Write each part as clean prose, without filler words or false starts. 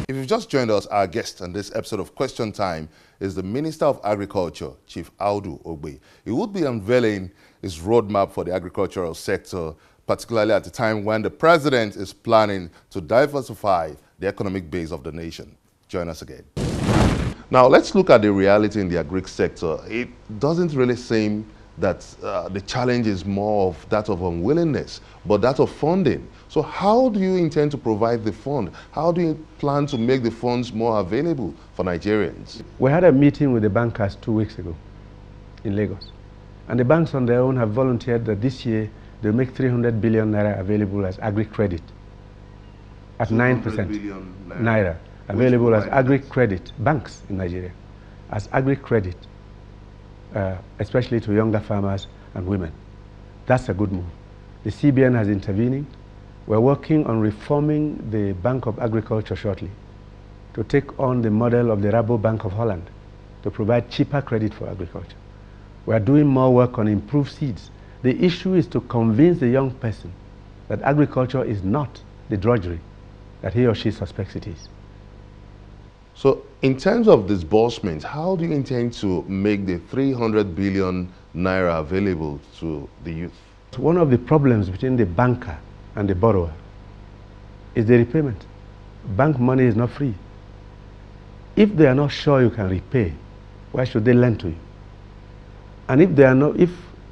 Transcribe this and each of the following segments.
If you've just joined us, our guest on this episode of Question Time is the Minister of Agriculture, Chief Audu Ogbeh. He would be unveiling his roadmap for the agricultural sector, particularly at the time when the president is planning to diversify the economic base of the nation. Join us again. Now, let's look at the reality in the agri sector. It doesn't really seem that the challenge is more of that of unwillingness, but that of funding. So how do you intend to provide the fund? How do you plan to make the funds more available for Nigerians? We had a meeting with the bankers 2 weeks ago in Lagos. And the banks on their own have volunteered that this year they'll make 300 billion naira available as agri-credit at 9% naira available as agri-credit, banks in Nigeria, as agri-credit, especially to younger farmers and women. That's a good move. The CBN has intervening. We're working on reforming the Bank of Agriculture shortly to take on the model of the Bank of Holland to provide cheaper credit for agriculture. We're doing more work on improved seeds. The issue is to convince the young person that agriculture is not the drudgery that he or she suspects it is. So in terms of disbursement, how do you intend to make the 300 billion naira available to the youth? One of the problems between the banker and the borrower is the repayment. Bank money is not free. If they are not sure you can repay, why should they lend to you? And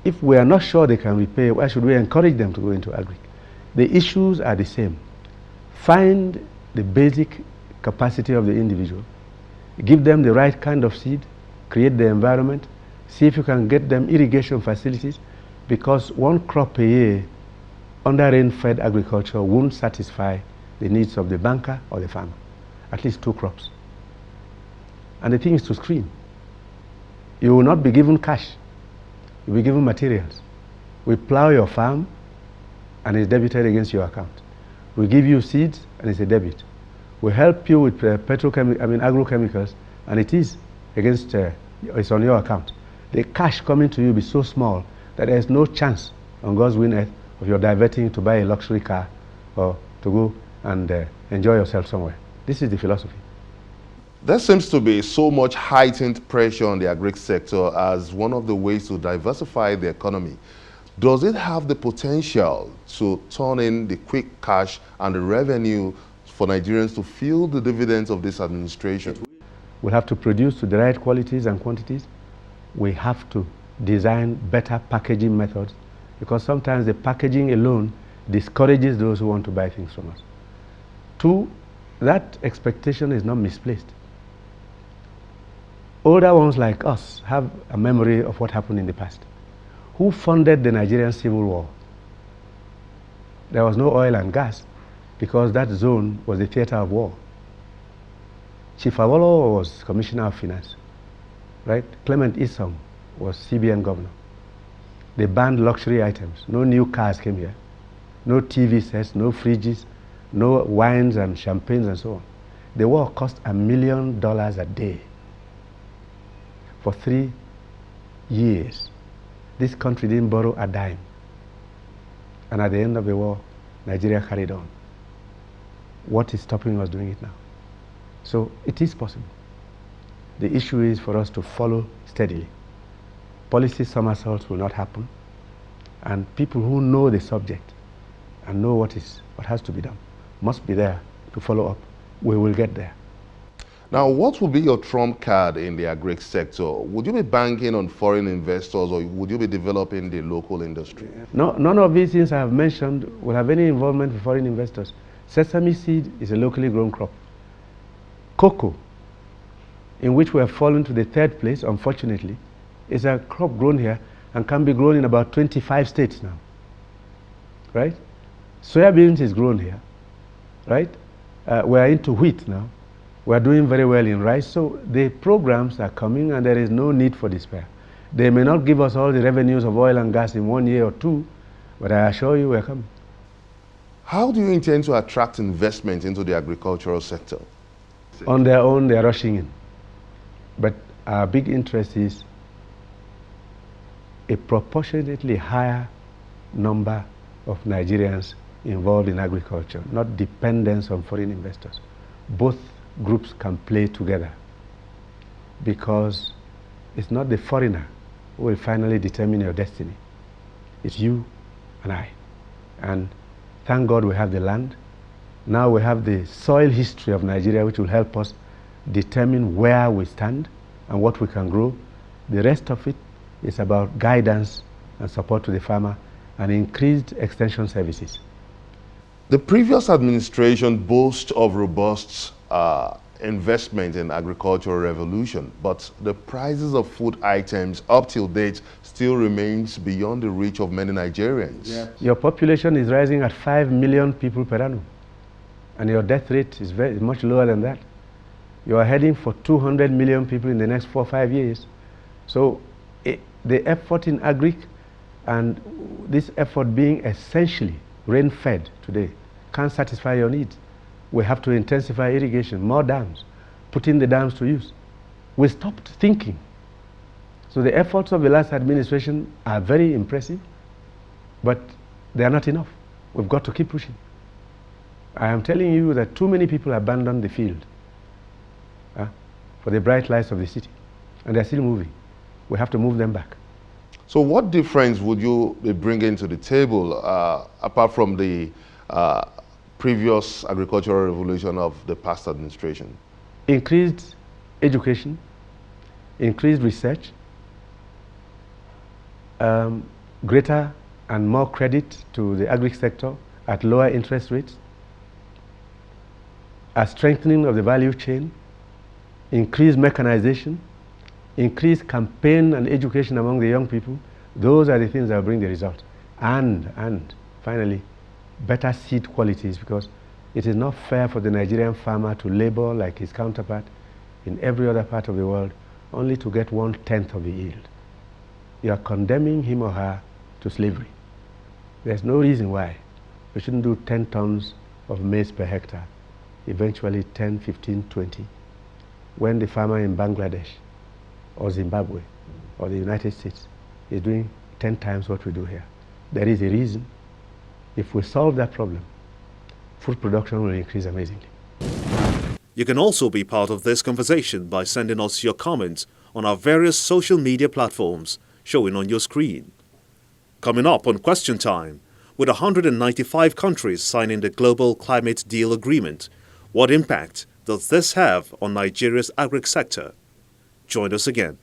if we are not sure they can repay, why should we encourage them to go into agri? The issues are the same. Find the basic capacity of the individual, give them the right kind of seed, create the environment, see if you can get them irrigation facilities, because one crop a year under rain-fed agriculture won't satisfy the needs of the banker or the farmer. At least 2 crops. And the thing is to screen. You will not be given cash. You'll be given materials. We plow your farm and it's debited against your account. We give you seeds and it's a debit. We help you with agrochemicals and it is against, it's on your account. The cash coming to you will be so small that there is no chance on God's green earth of your diverting to buy a luxury car or to go and enjoy yourself somewhere. This is the philosophy. There seems to be so much heightened pressure on the agri sector as one of the ways to diversify the economy. Does it have the potential to turn in the quick cash and the revenue for Nigerians to feel the dividends of this administration? We'll have to produce to the right qualities and quantities. We have to design better packaging methods, because sometimes the packaging alone discourages those who want to buy things from us. 2, that expectation is not misplaced. Older ones like us have a memory of what happened in the past. Who funded the Nigerian Civil War? There was no oil and gas because that zone was the theater of war. Chief Awolowo was Commissioner of Finance, right? Clement Isom was CBN governor. They banned luxury items. No new cars came here. No TV sets, no fridges, no wines and champagnes and so on. The war cost $1 million a day. For 3 years, this country didn't borrow a dime. And at the end of the war, Nigeria carried on. What is stopping us doing it now? So it is possible. The issue is for us to follow steadily. Policy somersaults will not happen. And people who know the subject and know what has to be done must be there to follow up. We will get there. Now, what will be your trump card in the agri sector? Would you be banking on foreign investors or would you be developing the local industry? No, none of these things I have mentioned will have any involvement with foreign investors. Sesame seed is a locally grown crop. Cocoa, in which we have fallen to the 3rd place, unfortunately, is a crop grown here and can be grown in about 25 states now. Right? Soybeans is grown here. Right? We are into wheat now. We are doing very well in rice, so the programs are coming and there is no need for despair. They may not give us all the revenues of oil and gas in 1 year or 2, but I assure you we are coming. How do you intend to attract investment into the agricultural sector? On their own, they are rushing in. But our big interest is a proportionately higher number of Nigerians involved in agriculture, not dependence on foreign investors. Both groups can play together, because it's not the foreigner who will finally determine your destiny. It's you and I. And thank God we have the land. Now we have the soil history of Nigeria, which will help us determine where we stand and what we can grow. The rest of it is about guidance and support to the farmer and increased extension services. The previous administration boasts of robust investment in agricultural revolution, but the prices of food items up till date still remains beyond the reach of many Nigerians. Yeah. Your population is rising at 5 million people per annum, and your death rate is much lower than that. You are heading for 200 million people in the next 4 or 5 years. So the effort in agric, and this effort being essentially rain-fed today, can't satisfy your needs. We have to intensify irrigation, more dams, putting the dams to use. We stopped thinking. So the efforts of the last administration are very impressive, but they are not enough. We've got to keep pushing. I am telling you that too many people abandon the field for the bright lights of the city, and they're still moving. We have to move them back. So what difference would you be bringing to the table, apart from the previous agricultural revolution of the past administration? Increased education, increased research, greater and more credit to the agri sector at lower interest rates, a strengthening of the value chain, increased mechanization, increased campaign and education among the young people. Those are the things that will bring the result. And finally, better seed qualities, because it is not fair for the Nigerian farmer to labor like his counterpart in every other part of the world only to get 1/10 of the yield. You are condemning him or her to slavery. There's no reason why we shouldn't do 10 tons of maize per hectare, eventually 10, 15, 20, when the farmer in Bangladesh or Zimbabwe or the United States is doing 10 times what we do here. There is a reason. If we solve that problem, food production will increase amazingly. You can also be part of this conversation by sending us your comments on our various social media platforms showing on your screen. Coming up on Question Time, with 195 countries signing the Global Climate Deal Agreement, what impact does this have on Nigeria's agri sector? Join us again.